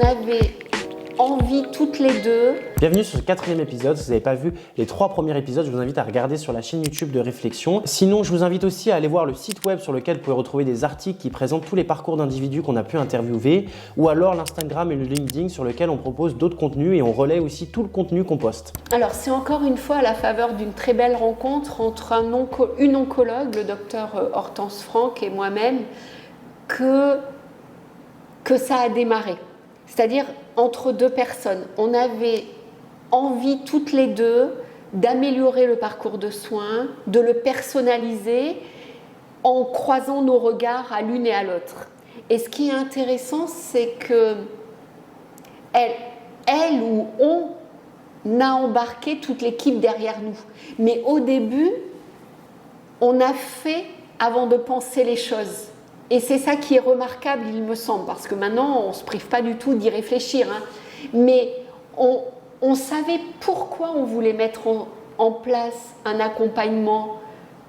avait envie toutes les deux. Bienvenue sur ce 4e épisode. Si vous n'avez pas vu les 3 premiers épisodes, je vous invite à regarder sur la chaîne YouTube de Réflexion. Sinon, je vous invite aussi à aller voir le site web sur lequel vous pouvez retrouver des articles qui présentent tous les parcours d'individus qu'on a pu interviewer, ou alors l'Instagram et le LinkedIn sur lequel on propose d'autres contenus et on relaie aussi tout le contenu qu'on poste. Alors, c'est encore une fois à la faveur d'une très belle rencontre entre une oncologue, le docteur Hortense Franck et moi-même, que ça a démarré. C'est-à-dire entre deux personnes. On avait envie toutes les deux d'améliorer le parcours de soins, de le personnaliser en croisant nos regards à l'une et à l'autre. Et ce qui est intéressant, c'est que elle ou on a embarqué toute l'équipe derrière nous. Mais au début, on a fait avant de penser les choses. Et c'est ça qui est remarquable, il me semble, parce que maintenant, on ne se prive pas du tout d'y réfléchir. Mais on savait pourquoi on voulait mettre en place un accompagnement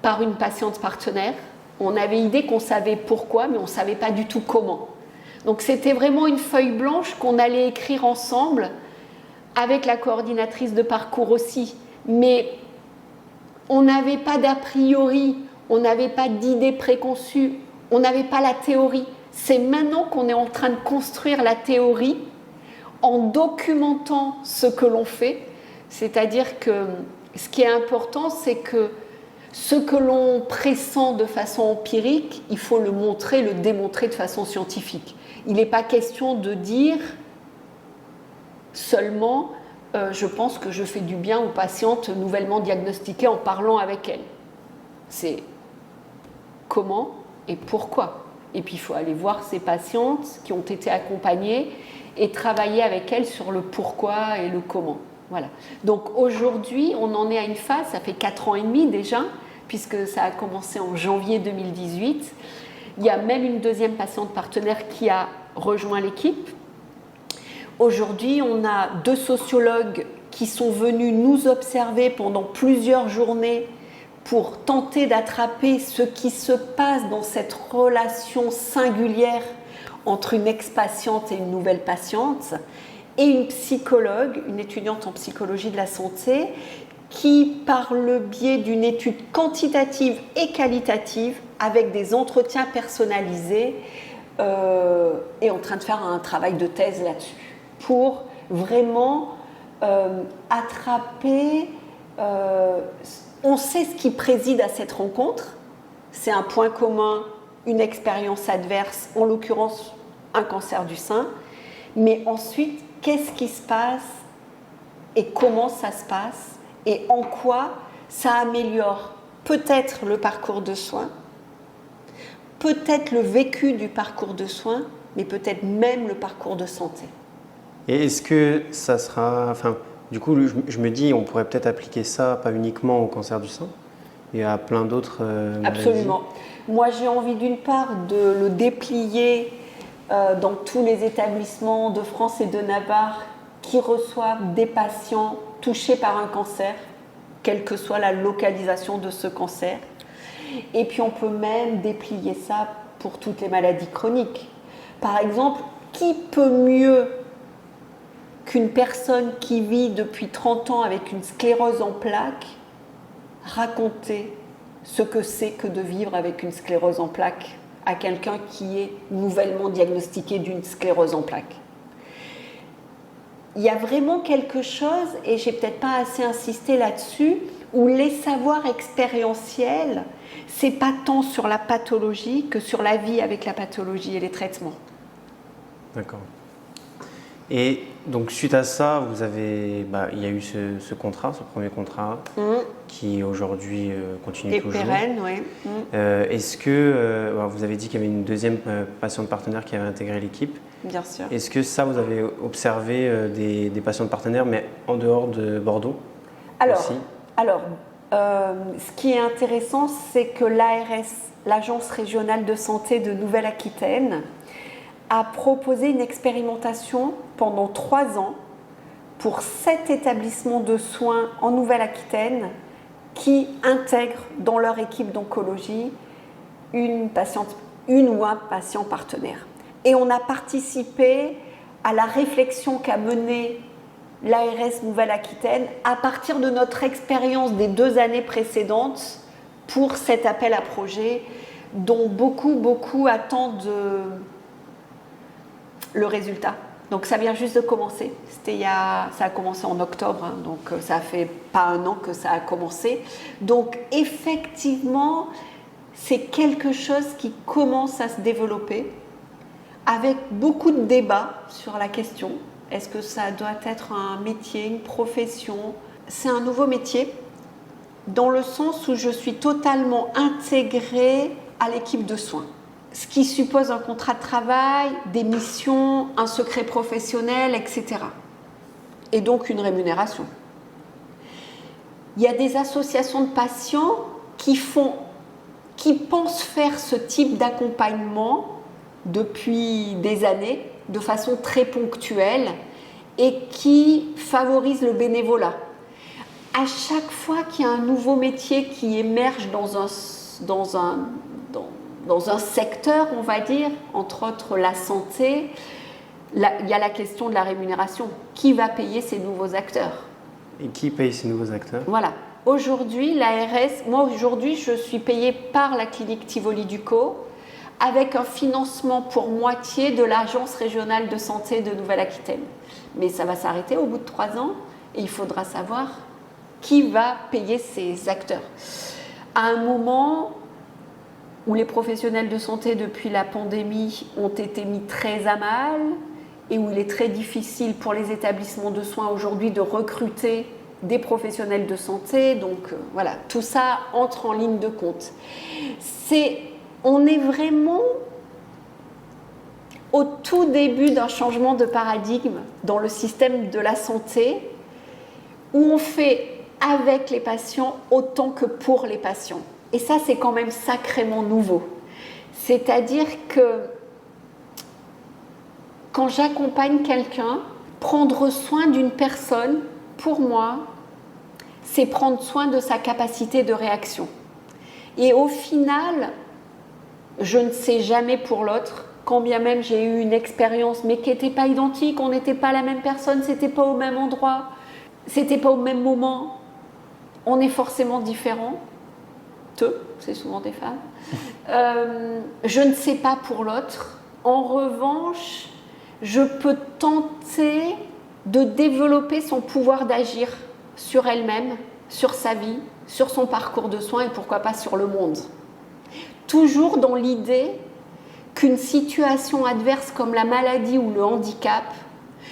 par une patiente partenaire. On avait idée qu'on savait pourquoi, mais on ne savait pas du tout comment. Donc c'était vraiment une feuille blanche qu'on allait écrire ensemble, avec la coordinatrice de parcours aussi. Mais on n'avait pas d'a priori, on n'avait pas d'idée préconçue. On n'avait pas la théorie. C'est maintenant qu'on est en train de construire la théorie en documentant ce que l'on fait. C'est-à-dire que ce qui est important, c'est que ce que l'on pressent de façon empirique, il faut le montrer, le démontrer de façon scientifique. Il n'est pas question de dire seulement je pense que je fais du bien aux patientes nouvellement diagnostiquées en parlant avec elles. C'est comment et pourquoi. Et puis il faut aller voir ces patientes qui ont été accompagnées et travailler avec elles sur le pourquoi et le comment. Voilà. Donc aujourd'hui, on en est à une phase, ça fait 4 ans et demi déjà, puisque ça a commencé en janvier 2018. Il y a même une deuxième patiente partenaire qui a rejoint l'équipe. Aujourd'hui, on a 2 sociologues qui sont venus nous observer pendant plusieurs journées pour tenter d'attraper ce qui se passe dans cette relation singulière entre une ex-patiente et une nouvelle patiente, et une psychologue, une étudiante en psychologie de la santé, qui, par le biais d'une étude quantitative et qualitative, avec des entretiens personnalisés, est en train de faire un travail de thèse là-dessus, pour vraiment attraper... On sait ce qui préside à cette rencontre, c'est un point commun, une expérience adverse, en l'occurrence un cancer du sein, mais ensuite, qu'est-ce qui se passe et comment ça se passe et en quoi ça améliore peut-être le parcours de soins, peut-être le vécu du parcours de soins, mais peut-être même le parcours de santé. Et est-ce que ça sera... Du coup, je me dis, on pourrait peut-être appliquer ça, pas uniquement au cancer du sein, et à plein d'autres maladies. Absolument. Moi, j'ai envie d'une part de le déplier dans tous les établissements de France et de Navarre qui reçoivent des patients touchés par un cancer, quelle que soit la localisation de ce cancer. Et puis, on peut même déplier ça pour toutes les maladies chroniques. Par exemple, qui peut mieux qu'une personne qui vit depuis 30 ans avec une sclérose en plaques raconter ce que c'est que de vivre avec une sclérose en plaques à quelqu'un qui est nouvellement diagnostiqué d'une sclérose en plaques. Il y a vraiment quelque chose, et j'ai peut-être pas assez insisté là-dessus, où les savoirs expérientiels, c'est pas tant sur la pathologie que sur la vie avec la pathologie et les traitements. D'accord. Et donc suite à ça, vous avez, il y a eu ce contrat, ce premier contrat, qui aujourd'hui continue toujours. Et pérenne, oui. Est-ce que, vous avez dit qu'il y avait une deuxième patiente partenaire qui avait intégré l'équipe. Bien sûr. Est-ce que ça, vous avez observé des patientes partenaires, mais en dehors de Bordeaux aussi ? Ce qui est intéressant, c'est que l'ARS, l'Agence régionale de santé de Nouvelle-Aquitaine, a proposé une expérimentation pendant 3 ans pour 7 établissements de soins en Nouvelle-Aquitaine qui intègrent dans leur équipe d'oncologie une ou un patient partenaire. Et on a participé à la réflexion qu'a menée l'ARS Nouvelle-Aquitaine à partir de notre expérience des 2 années précédentes pour cet appel à projet dont beaucoup attendent le résultat. Donc ça vient juste de commencer. Ça a commencé en octobre, hein, donc ça fait pas 1 an que ça a commencé. Donc effectivement, c'est quelque chose qui commence à se développer avec beaucoup de débats sur la question. Est-ce que ça doit être un métier, une profession ? C'est un nouveau métier dans le sens où je suis totalement intégrée à l'équipe de soins. Ce qui suppose un contrat de travail, des missions, un secret professionnel, etc. Et donc une rémunération. Il y a des associations de patients qui pensent faire ce type d'accompagnement depuis des années, de façon très ponctuelle, et qui favorisent le bénévolat. À chaque fois qu'il y a un nouveau métier qui émerge dans un secteur, on va dire, entre autres la santé, il y a la question de la rémunération. Qui va payer ces nouveaux acteurs ? Et qui paye ces nouveaux acteurs ? Voilà. Aujourd'hui, moi aujourd'hui, je suis payée par la clinique Tivoli-Ducos avec un financement pour moitié de l'Agence régionale de santé de Nouvelle-Aquitaine. Mais ça va s'arrêter au bout de 3 ans et il faudra savoir qui va payer ces acteurs. À un moment où les professionnels de santé depuis la pandémie ont été mis très à mal et où il est très difficile pour les établissements de soins aujourd'hui de recruter des professionnels de santé. Donc voilà, tout ça entre en ligne de compte. On est vraiment au tout début d'un changement de paradigme dans le système de la santé où on fait avec les patients autant que pour les patients. Et ça, c'est quand même sacrément nouveau. C'est-à-dire que quand j'accompagne quelqu'un, prendre soin d'une personne, pour moi, c'est prendre soin de sa capacité de réaction. Et au final, je ne sais jamais pour l'autre, quand bien même j'ai eu une expérience, mais qui n'était pas identique, on n'était pas la même personne, c'était pas au même endroit, c'était pas au même moment, on est forcément différents. C'est souvent des femmes. Je ne sais pas pour l'autre. En revanche, je peux tenter de développer son pouvoir d'agir sur elle-même, sur sa vie, sur son parcours de soins et pourquoi pas sur le monde. Toujours dans l'idée qu'une situation adverse comme la maladie ou le handicap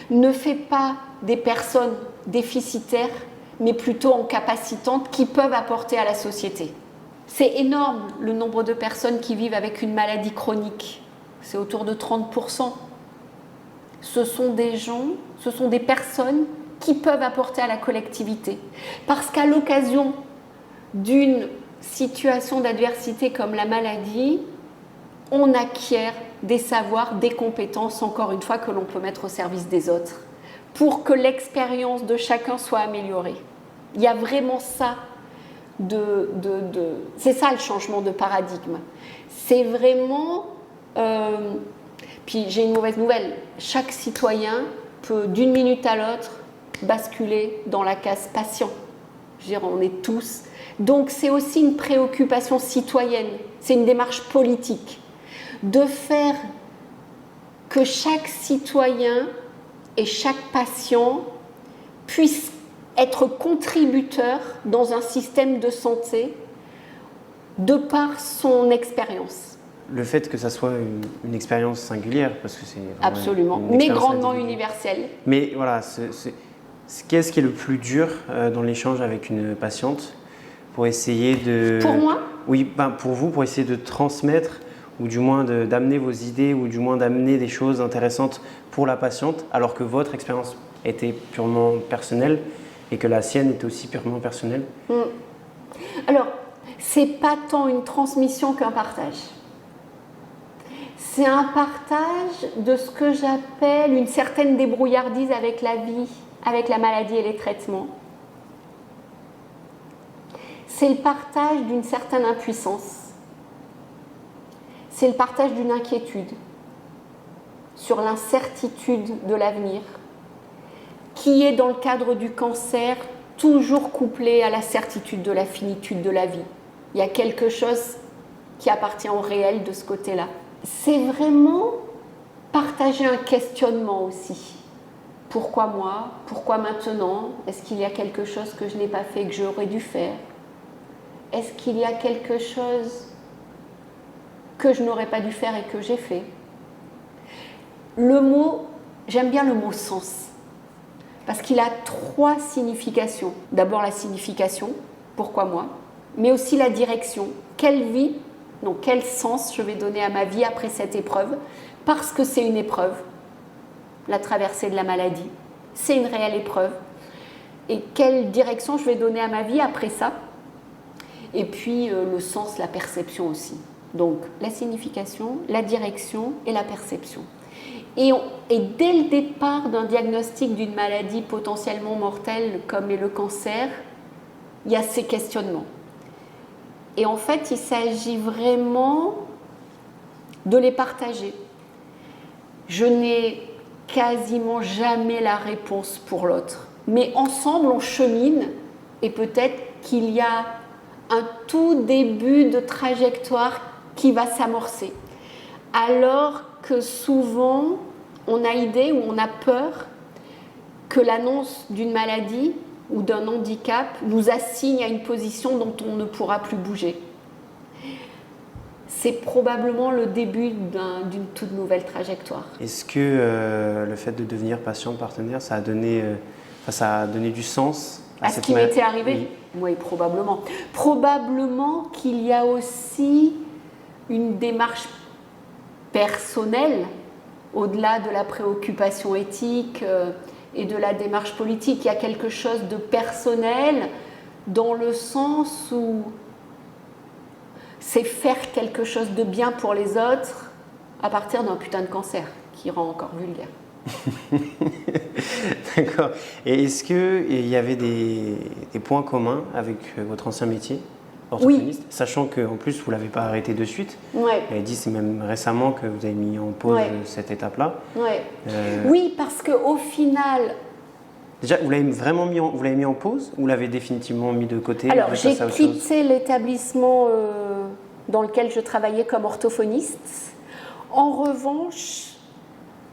ne fait pas des personnes déficitaires, mais plutôt incapacitantes qui peuvent apporter à la société. C'est énorme le nombre de personnes qui vivent avec une maladie chronique. C'est autour de 30%. Ce sont des personnes qui peuvent apporter à la collectivité. Parce qu'à l'occasion d'une situation d'adversité comme la maladie, on acquiert des savoirs, des compétences, encore une fois, que l'on peut mettre au service des autres, pour que l'expérience de chacun soit améliorée. Il y a vraiment ça. C'est ça le changement de paradigme. C'est vraiment... Puis j'ai une mauvaise nouvelle. Chaque citoyen peut d'une minute à l'autre basculer dans la case patient. Je veux dire, on est tous... Donc c'est aussi une préoccupation citoyenne. C'est une démarche politique. De faire que chaque citoyen et chaque patient puisse être contributeur dans un système de santé de par son expérience. Le fait que ça soit une expérience singulière, parce que c'est absolument, mais grandement universelle. Mais voilà, qu'est-ce qui est le plus dur dans l'échange avec une patiente pour essayer de... Pour moi ? Oui, pour vous, pour essayer de transmettre ou du moins d'amener vos idées ou du moins d'amener des choses intéressantes pour la patiente, alors que votre expérience était purement personnelle et que la sienne était aussi purement personnelle. Alors, c'est pas tant une transmission qu'un partage. C'est un partage de ce que j'appelle une certaine débrouillardise avec la vie, avec la maladie et les traitements. C'est le partage d'une certaine impuissance. C'est le partage d'une inquiétude sur l'incertitude de l'avenir, qui est dans le cadre du cancer toujours couplé à la certitude de la finitude de la vie. Il y a quelque chose qui appartient au réel de ce côté-là. C'est vraiment partager un questionnement aussi. Pourquoi moi? Pourquoi maintenant? Est-ce qu'il y a quelque chose que je n'ai pas fait et que j'aurais dû faire? Est-ce qu'il y a quelque chose que je n'aurais pas dû faire et que j'ai fait? Le mot, j'aime bien le mot sens, parce qu'il a 3 significations. D'abord la signification, pourquoi moi, mais aussi la direction. Quelle vie, donc quel sens je vais donner à ma vie après cette épreuve, parce que c'est une épreuve. La traversée de la maladie, c'est une réelle épreuve. Et quelle direction je vais donner à ma vie après ça? Et puis le sens, la perception aussi. Donc la signification, la direction et la perception. Et dès le départ d'un diagnostic d'une maladie potentiellement mortelle comme est le cancer, il y a ces questionnements. Et en fait, il s'agit vraiment de les partager. Je n'ai quasiment jamais la réponse pour l'autre. Mais ensemble, on chemine et peut-être qu'il y a un tout début de trajectoire qui va s'amorcer. Alors que souvent, on a idée ou on a peur que l'annonce d'une maladie ou d'un handicap nous assigne à une position dont on ne pourra plus bouger. C'est probablement le début d'une toute nouvelle trajectoire. Est-ce que le fait de devenir patient partenaire, ça a donné du sens à ce qui m'était arrivé? Oui, probablement. Probablement qu'il y a aussi une démarche personnelle, au-delà de la préoccupation éthique et de la démarche politique. Il y a quelque chose de personnel dans le sens où c'est faire quelque chose de bien pour les autres à partir d'un putain de cancer qui rend encore vulgaire. D'accord. Et est-ce qu'il y avait des points communs avec votre ancien métier, orthophoniste, oui. Sachant qu'en plus, vous ne l'avez pas arrêté de suite. Ouais. Vous avez dit, c'est même récemment que vous avez mis en pause cette étape-là. Ouais. Oui, parce qu'au final... Déjà, vous l'avez vraiment mis en pause ou vous l'avez définitivement mis de côté? Alors, j'ai quitté l'établissement dans lequel je travaillais comme orthophoniste. En revanche,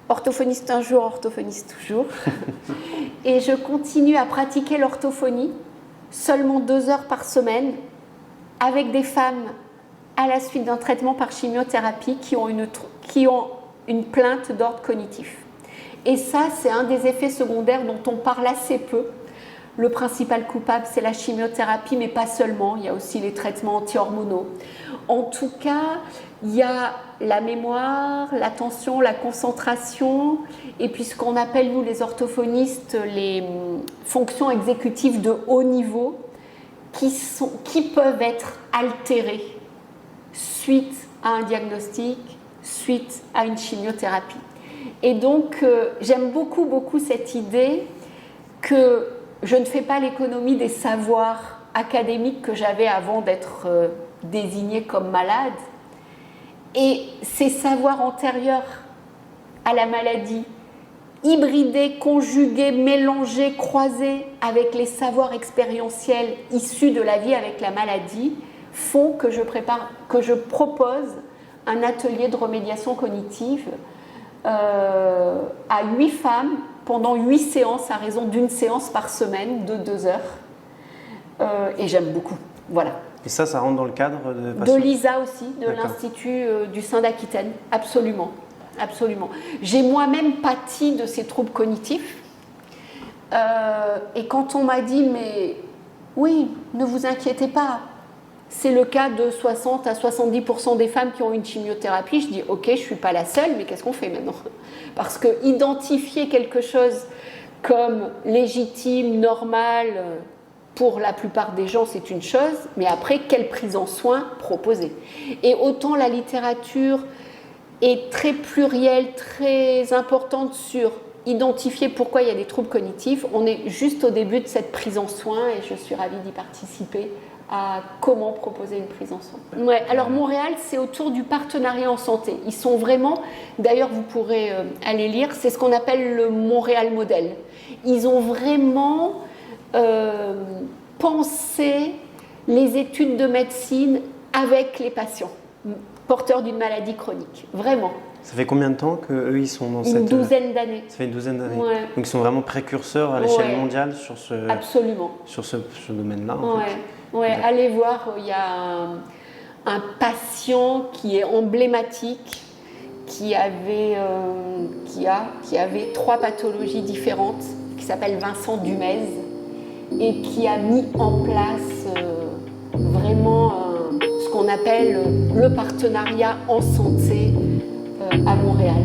orthophoniste un jour, orthophoniste toujours. Et je continue à pratiquer l'orthophonie seulement 2 heures par semaine avec des femmes à la suite d'un traitement par chimiothérapie qui ont une plainte d'ordre cognitif. Et ça, c'est un des effets secondaires dont on parle assez peu. Le principal coupable, c'est la chimiothérapie, mais pas seulement. Il y a aussi les traitements anti-hormonaux. En tout cas, il y a la mémoire, l'attention, la concentration, et puis ce qu'on appelle, nous, les orthophonistes, les fonctions exécutives de haut niveau, qui peuvent être altérées suite à un diagnostic, suite à une chimiothérapie. Et donc, j'aime beaucoup, beaucoup cette idée que je ne fais pas l'économie des savoirs académiques que j'avais avant d'être désignée comme malade. Et ces savoirs antérieurs à la maladie, hybridés, conjugués, mélangés, croisés avec les savoirs expérientiels issus de la vie avec la maladie, font que je propose un atelier de remédiation cognitive à 8 femmes pendant 8 séances à raison d'une séance par semaine de 2 heures. Et j'aime beaucoup. Voilà. Et ça rentre dans le cadre de l'ISA aussi, de l'Institut du Sein d'Aquitaine. Absolument. Absolument. J'ai moi-même pâti de ces troubles cognitifs. Et quand on m'a dit, mais oui, ne vous inquiétez pas, c'est le cas de 60 à 70% des femmes qui ont une chimiothérapie. Je dis, ok, je ne suis pas la seule, mais qu'est-ce qu'on fait maintenant? Parce que identifier quelque chose comme légitime, normal, pour la plupart des gens, c'est une chose, mais après, quelle prise en soin proposer? Et autant la littérature est très plurielle, très importante sur identifier pourquoi il y a des troubles cognitifs, on est juste au début de cette prise en soin et je suis ravie d'y participer à comment proposer une prise en soin. Ouais, alors Montréal, c'est autour du partenariat en santé. Ils sont vraiment, d'ailleurs vous pourrez aller lire, c'est ce qu'on appelle le Montréal modèle. Ils ont vraiment pensé les études de médecine avec les patients porteurs d'une maladie chronique, vraiment. Ça fait combien de temps qu'eux, ils sont dans Une douzaine d'années. Ça fait une douzaine d'années. Ouais. Donc ils sont vraiment précurseurs à l'échelle mondiale sur ce, absolument. Sur ce domaine-là. Ouais, allez voir, il y a un patient qui est emblématique, qui avait 3 pathologies différentes, qui s'appelle Vincent Dumez, et qui a mis en place vraiment ce qu'on appelle le partenariat en santé à Montréal.